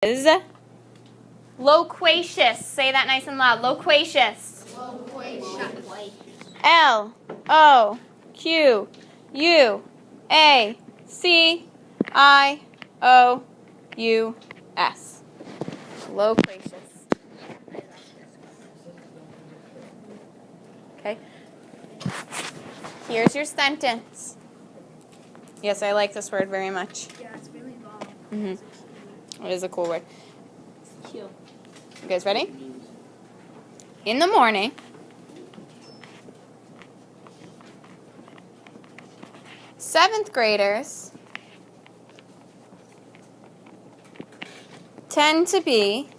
is loquacious. Say that nice and loud. Loquacious. Loquacious. L-O-Q-U-A-C-I-O-U-S. Loquacious. Okay. Here's your sentence. Yes, I like this word very much. Yeah, it's really long. Mm-hmm. It is a cool word. It's cute. You guys ready? In the morning, seventh graders tend to be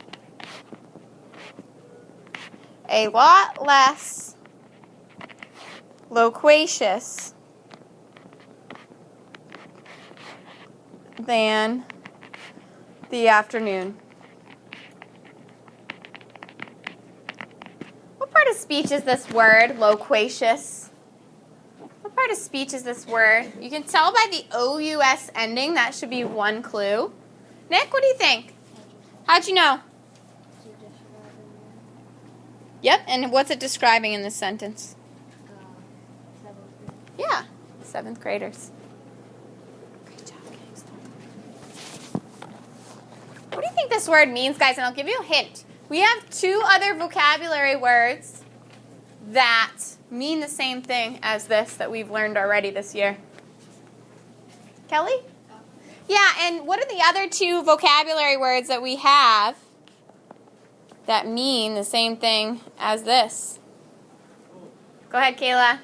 a lot less loquacious than the afternoon. What part of speech is this word, loquacious? What part of speech is this word? You can tell by the O-U-S ending. That should be one clue. Nick, what do you think? How'd you know? Yep, and what's it describing in this sentence? Yeah, seventh graders. Great job. What do you think this word means, guys? And I'll give you a hint. We have two other vocabulary words that mean the same thing as this that we've learned already this year. Kelly? Yeah, and what are the other two vocabulary words that we have that mean the same thing as this? Go ahead, Kayla.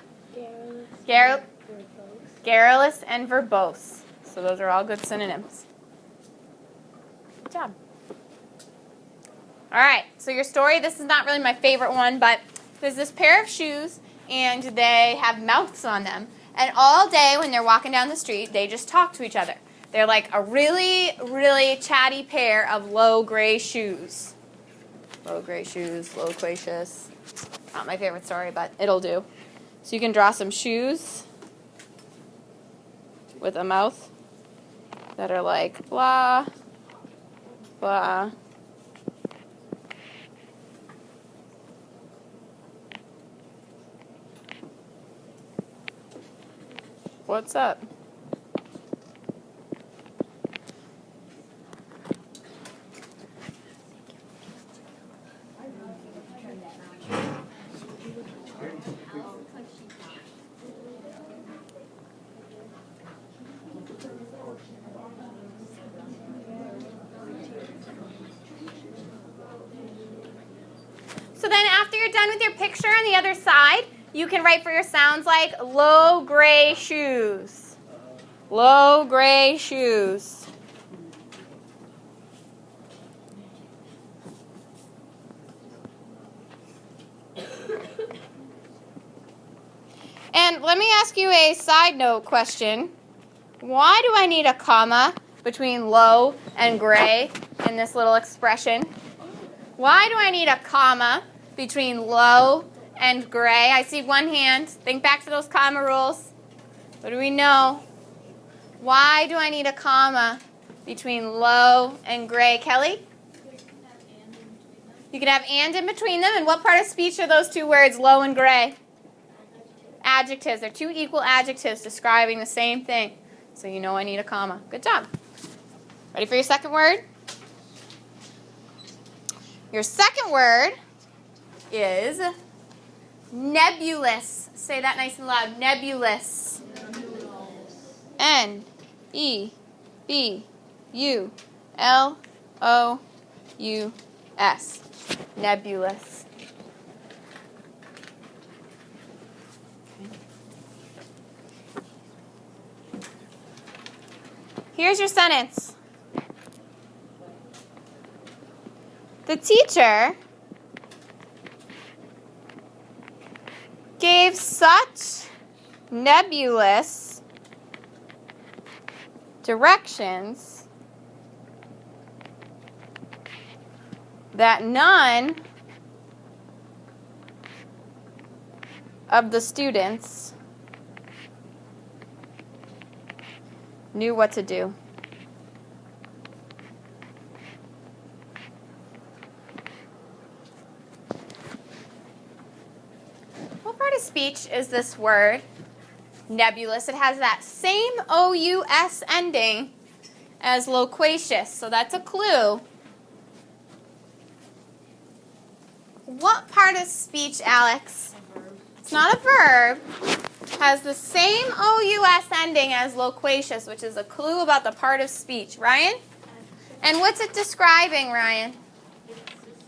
Garrulous and verbose. So those are all good synonyms. Good job. All right, so your story, this is not really my favorite one, but there's this pair of shoes, and they have mouths on them. And all day when they're walking down the street, they just talk to each other. They're like a really, really chatty pair of low gray shoes. Low gray shoes, loquacious. Not my favorite story, but it'll do. So you can draw some shoes with a mouth that are like blah, blah. What's up? So then after you're done with your picture on the other side, you can write for your sounds like low gray shoes. Low gray shoes. And let me ask you a side note question. Why do I need a comma between low and gray in this little expression? Why do I need a comma between low and gray? I see one hand. Think back to those comma rules. What do we know? Why do I need a comma between low and gray? Kelly? You can have and in between them. And what part of speech are those two words, low and gray? Adjectives. They're two equal adjectives describing the same thing. So you know I need a comma. Good job. Ready for your second word? Your second word is nebulous. Say that nice and loud. Nebulous. N-E-B-U-L-O-U-S. Nebulous. Here's your sentence. The teacher gave such nebulous directions that none of the students knew what to do. of speech is this word, nebulous. It has that same O-U-S ending as loquacious, so that's a clue. What part of speech, Alex? It's not a verb. Has the same O-U-S ending as loquacious, which is a clue about the part of speech. Ryan? And what's it describing, Ryan? It's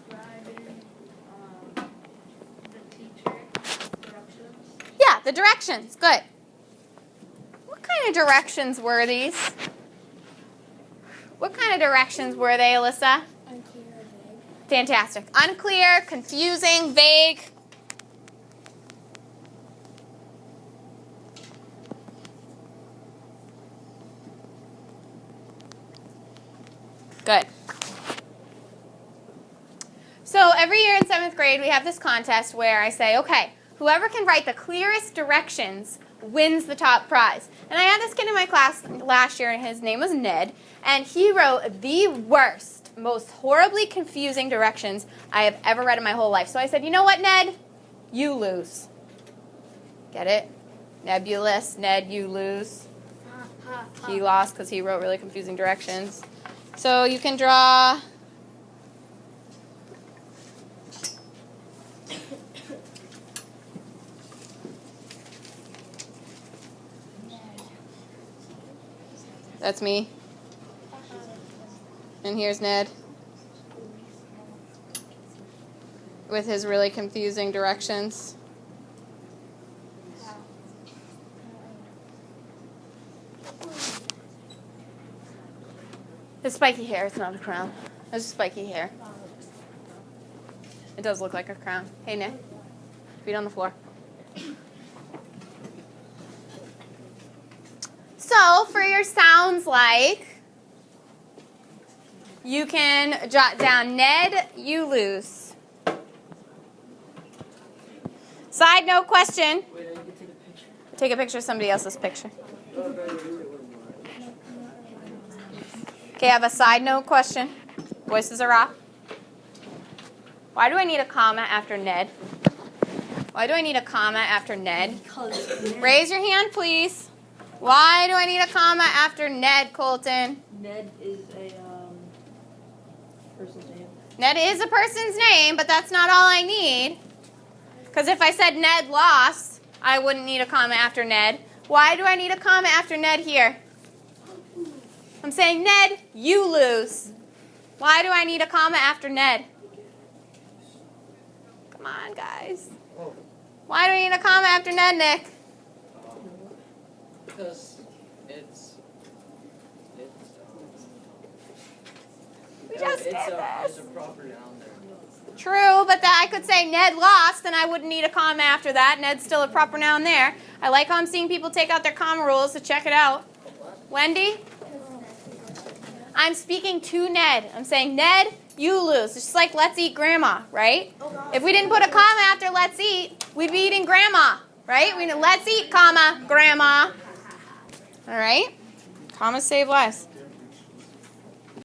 describing the teacher directions. Yeah, the directions. Good. What kind of directions were these? What kind of directions were they, Alyssa? Unclear or vague. Fantastic. Unclear, confusing, vague. Good. So every year in 7th grade, we have this contest where I say, okay, whoever can write the clearest directions wins the top prize. And I had this kid in my class last year, and his name was Ned, and he wrote the worst, most horribly confusing directions I have ever read in my whole life. So I said, you know what, Ned? You lose. Get it? Nebulous. Ned, you lose. He lost because he wrote really confusing directions. So you can draw that's me. And here's Ned with his really confusing directions. His spiky hair, it's not a crown. It's spiky hair. It does look like a crown. Hey, Nick. Feet on the floor. So, for your sounds like, you can jot down Ned, you lose. Side note question. Take a picture of somebody else's picture. Okay, I have a side note question. Voices are off. Why do I need a comma after Ned? Why do I need a comma after Ned? Raise your hand, please. Why do I need a comma after Ned, Colton? Ned is a person's name. Ned is a person's name, but that's not all I need. Because if I said Ned lost, I wouldn't need a comma after Ned. Why do I need a comma after Ned here? I'm saying, Ned, you lose. Why do I need a comma after Ned? Come on, guys. Why do I need a comma after Ned, Nick? Because it's We just did it's this. a proper noun there. True, but I could say Ned lost, and I wouldn't need a comma after that. Ned's still a proper noun there. I like how I'm seeing people take out their comma rules to check it out. Wendy? I'm speaking to Ned. I'm saying, Ned, you lose. It's just like let's eat grandma, right? If we didn't put a comma after let's eat, we'd be eating grandma, right? We let's eat, comma, grandma. All right? Commas save lives.